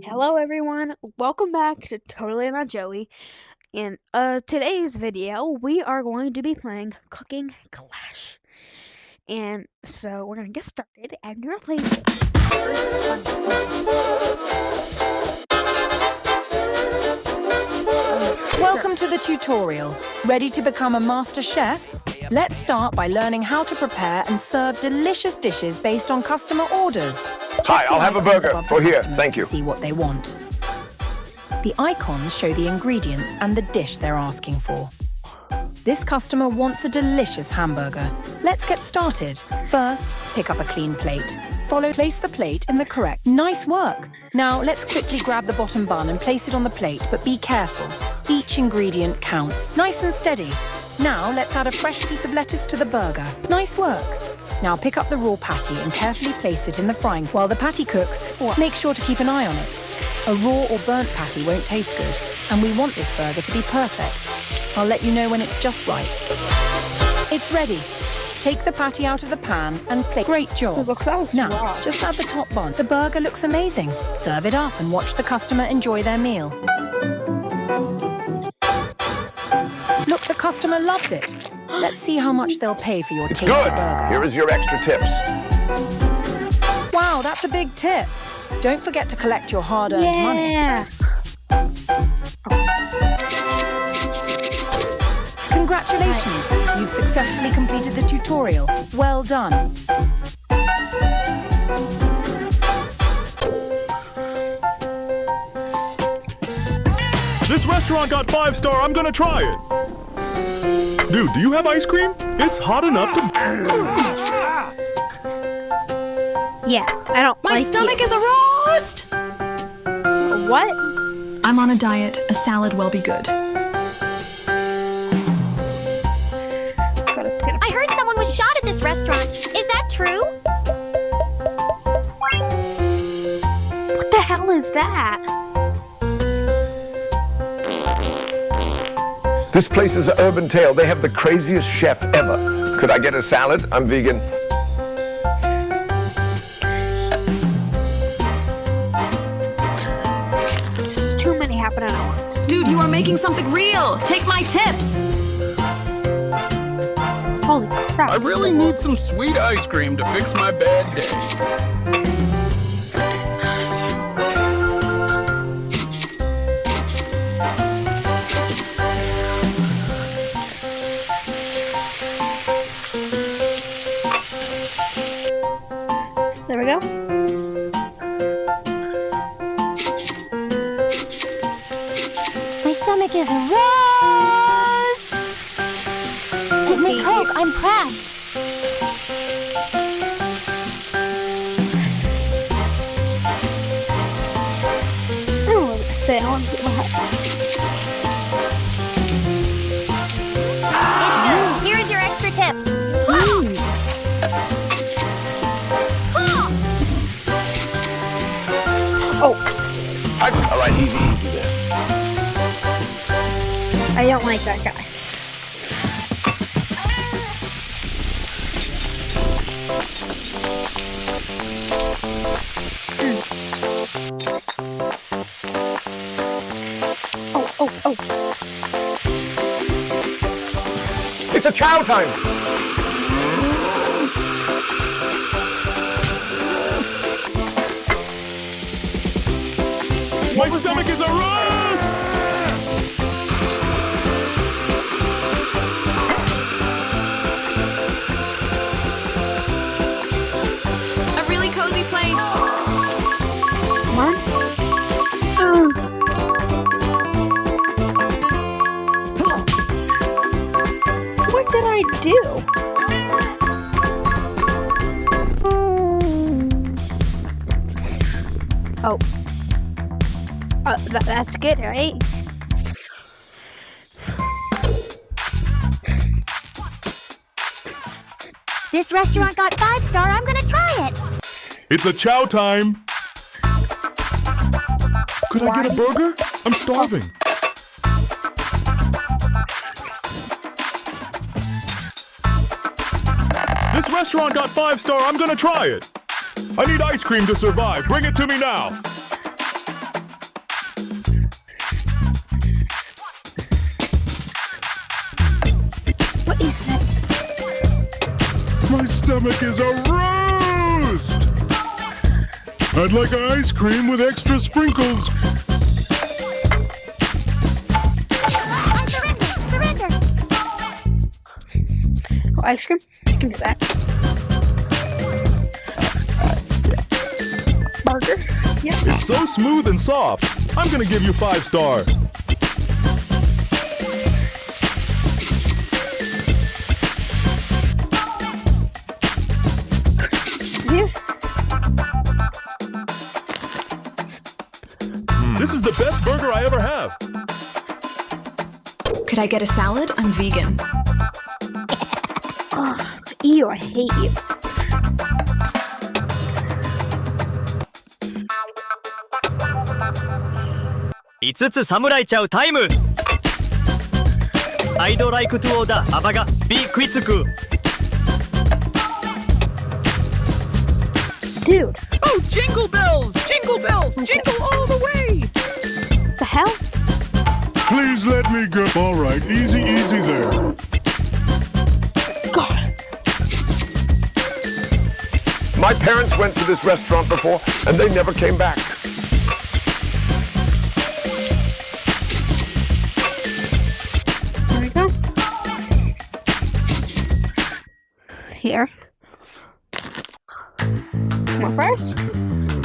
Hello everyone, welcome back to Totally Not Joey. In today's video, we are going to be playing Cooking Clash. And so we're gonna get started and you're gonna play Welcome to the tutorial. Ready to become a master chef? Let's start by learning how to prepare and serve delicious dishes based on customer orders. Hi, I'll have a burger for here, thank you. See what they want. The icons show the ingredients and the dish they're asking for. This customer wants a delicious hamburger. Let's get started. First, pick up a clean plate. Place the plate in the correct. Nice work. Now, let's quickly grab the bottom bun and place it on the plate, but be careful. Each ingredient counts. Nice and steady. Now, let's add a fresh piece of lettuce to the burger. Nice work. Now, pick up the raw patty and carefully place it in the frying. While the patty cooks, make sure to keep an eye on it. A raw or burnt patty won't taste good, and we want this burger to be perfect. I'll let you know when it's just right. It's ready. Take the patty out of the pan and plate. Great job. Now, just add the top bun. The burger looks amazing. Serve it up and watch the customer enjoy their meal. Look, the customer loves it. Let's see how much they'll pay for your tasty burger. Here is your extra tips. Wow, that's a big tip. Don't forget to collect your hard-earned money. Congratulations! You've successfully completed the tutorial. Well done. This restaurant got 5-star. I'm gonna try it. Dude, do you have ice cream? It's hot enough to... Yeah, I don't My like stomach you. is a roast! What? I'm on a diet. A salad will be good. I heard someone was shot at this restaurant. Is that true? What the hell is that? This place is an urban tale. They have the craziest chef ever. Could I get a salad? I'm vegan. Too many happening at once. Dude, you are making something real. Take my tips. Holy crap. I really need some sweet ice cream to fix my bad day. There we go. My stomach is roast. Give me Coke. I'm crashed. I want to see what happens. Here is your extra tips. Oh, All right, easy there. I don't like that guy. Oh. It's a chow time. My stomach is a roast! A really cozy place. Come on. What did I do? Oh. That's good, right? This restaurant got 5-star. I'm gonna try it. It's a chow time. Could I get a burger? I'm starving. This restaurant got 5-star. I'm gonna try it. I need ice cream to survive. Bring it to me now. stomach is a roast! I'd like ice cream with extra sprinkles. I surrender! Oh, ice cream? You can do that. Burger? Yep. It's so smooth and soft. I'm gonna give you 5 star. Yeah. This is the best burger I ever have. Could I get a salad? I'm vegan. Ew, I hate you.5つ侍ちゃうタイム I'd like to order アバが Be quick. Dude, Oh, jingle bells! Jingle bells! Jingle all the way! the hell? Please let me go. All right, easy there. God. My parents went to this restaurant before, and they never came back. There we go. Here. More fries?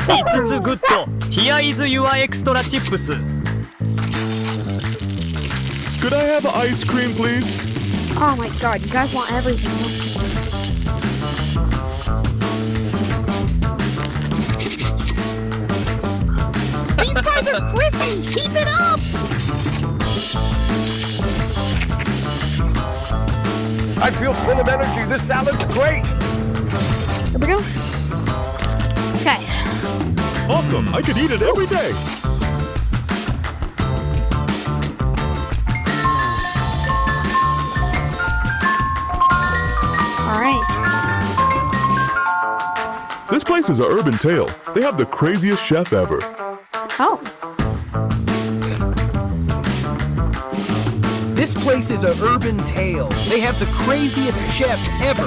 5つグッド Here is your extra chips. Could I have ice cream, please? Oh my god, you guys want everything. These guys are crispy! Keep it up! I feel full of energy. This salad's great. Here we go. Okay. Awesome, I could eat it every day. Alright. This place is a Urban Tale. They have the craziest chef ever. Oh. This place is a urban tale. They have the craziest chef ever.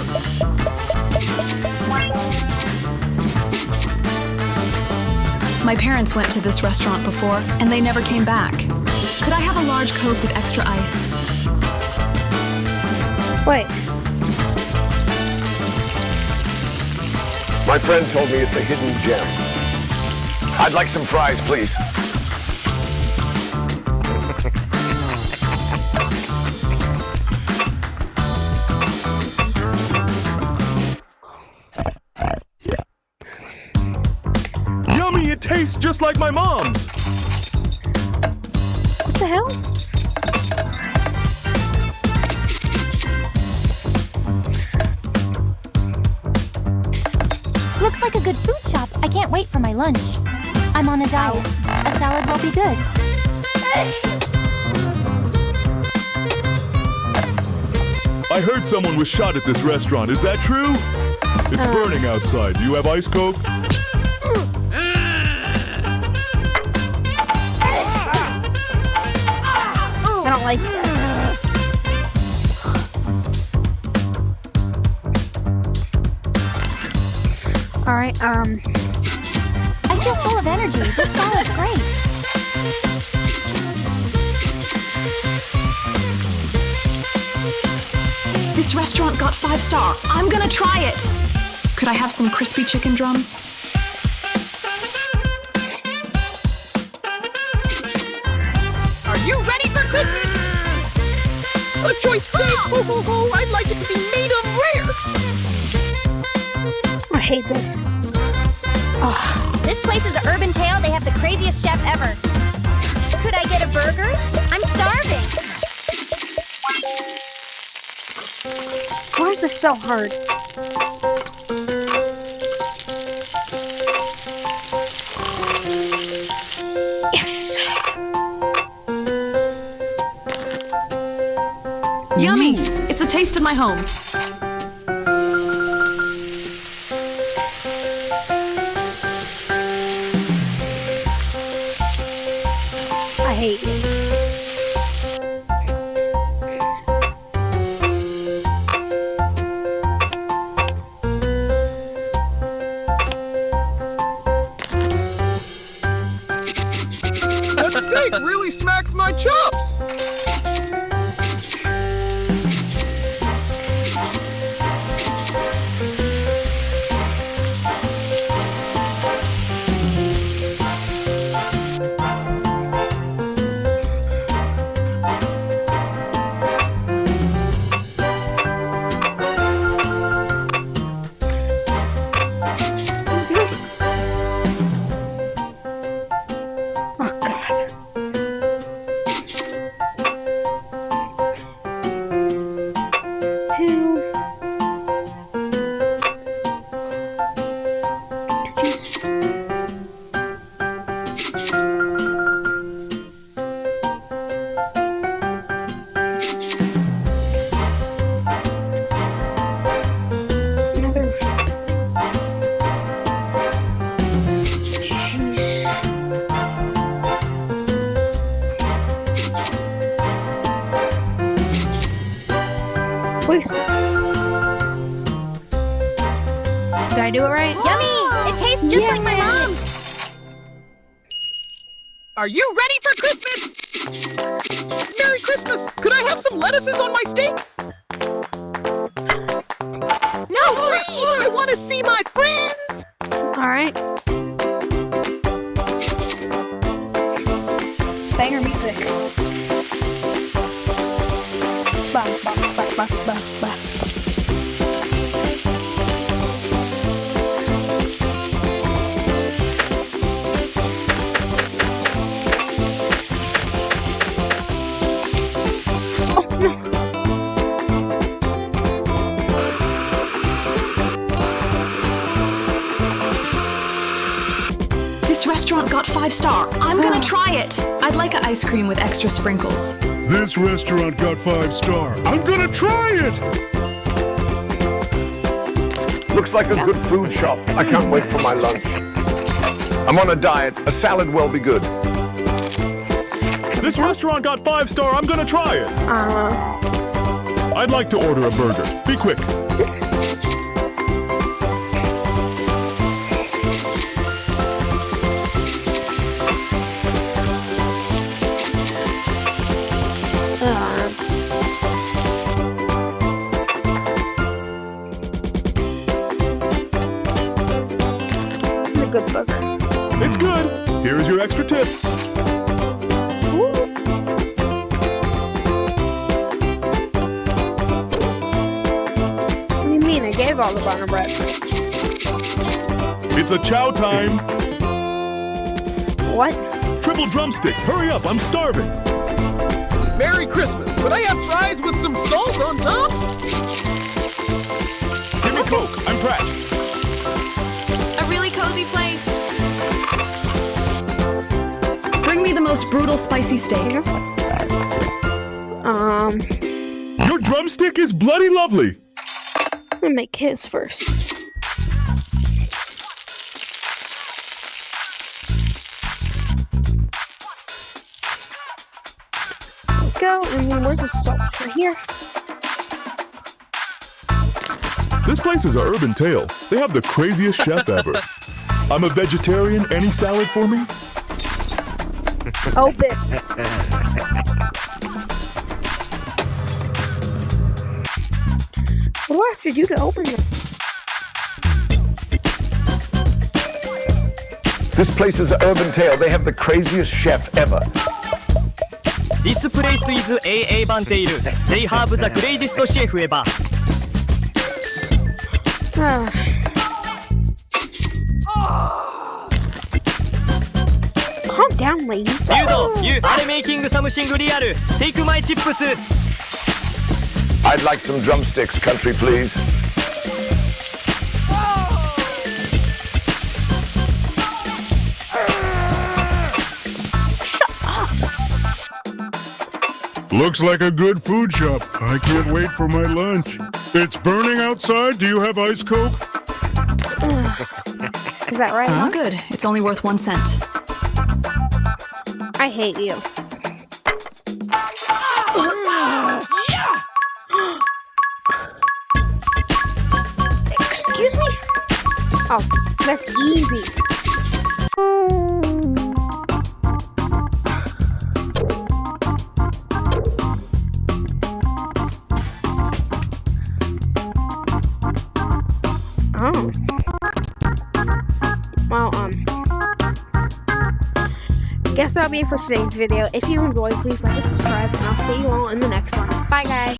My parents went to this restaurant before, and they never came back. Could I have a large Coke with extra ice? Wait. My friend told me it's a hidden gem. I'd like some fries, please. Yummy, it tastes just like my mom's. What the hell? Looks like a good food shop. I can't wait for my lunch. I'm on a diet. A salad will be good. I heard someone was shot at this restaurant. Is that true? It's burning outside. Do you have ice Coke? I don't like this. Alright, I feel full of energy. This salad's great. This restaurant got 5 star. I'm gonna try it. Could I have some crispy chicken drums? Are you ready for Christmas? A choice steak! Ho ho ho! I'd like it to be medium rare! I hate this. This place is an urban tale. They have the craziest chef ever. Could I get a burger? I'm starving. Why is this so hard? Yes! Yummy! It's a taste of my home. I hate you. That steak really smacks my chops! Oh God. Two. Another. Wait. Did I do it right? Yummy! It tastes just like my mom's! Are you ready for Christmas? Merry Christmas! Could I have some lettuces on my steak? No, please! I want to see my friends! Alright. Banger music. Ba, ba, ba, ba, ba, ba. Oh, no. This restaurant got 5-star. I'm gonna try it. I'd like an ice cream with extra sprinkles. This restaurant got 5-star. I'm gonna try it! Looks like a good food shop. I can't wait for my lunch. I'm on a diet. A salad will be good. This restaurant got 5-star. I'm gonna try it. I'd like to order a burger. Be quick. It's a good burger. It's good. Here's your extra tips. What do you mean? I gave all the bottom bread. It's a chow time. What? Triple drumsticks. Hurry up. I'm starving. Merry Christmas! Could I have fries with some salt on top? Give me Coke. I'm Pratt. A really cozy place. Bring me the most brutal spicy steak. Your drumstick is bloody lovely. I'm gonna make his first. Go, and then where's the salt? Right here. This place is a Urban Tale. They have the craziest chef ever. I'm a vegetarian. Any salad for me? Open. What do I have to do to open it? This place is an Urban Tale. They have the craziest chef ever. This place is AA 番テイル They have the craziest chef ever. Calm down, lady. Yudo, you are making something real. Take my chips. I'd like some drumsticks, country, please. Looks like a good food shop. I can't wait for my lunch. It's burning outside. Do you have ice Coke? Is that right? Oh, good. It's only worth 1 cent. I hate you. Excuse me? Oh, that's easy. Well, guess that'll be it for today's video. If you enjoyed, please like and subscribe, and I'll see you all in the next one. Bye, guys.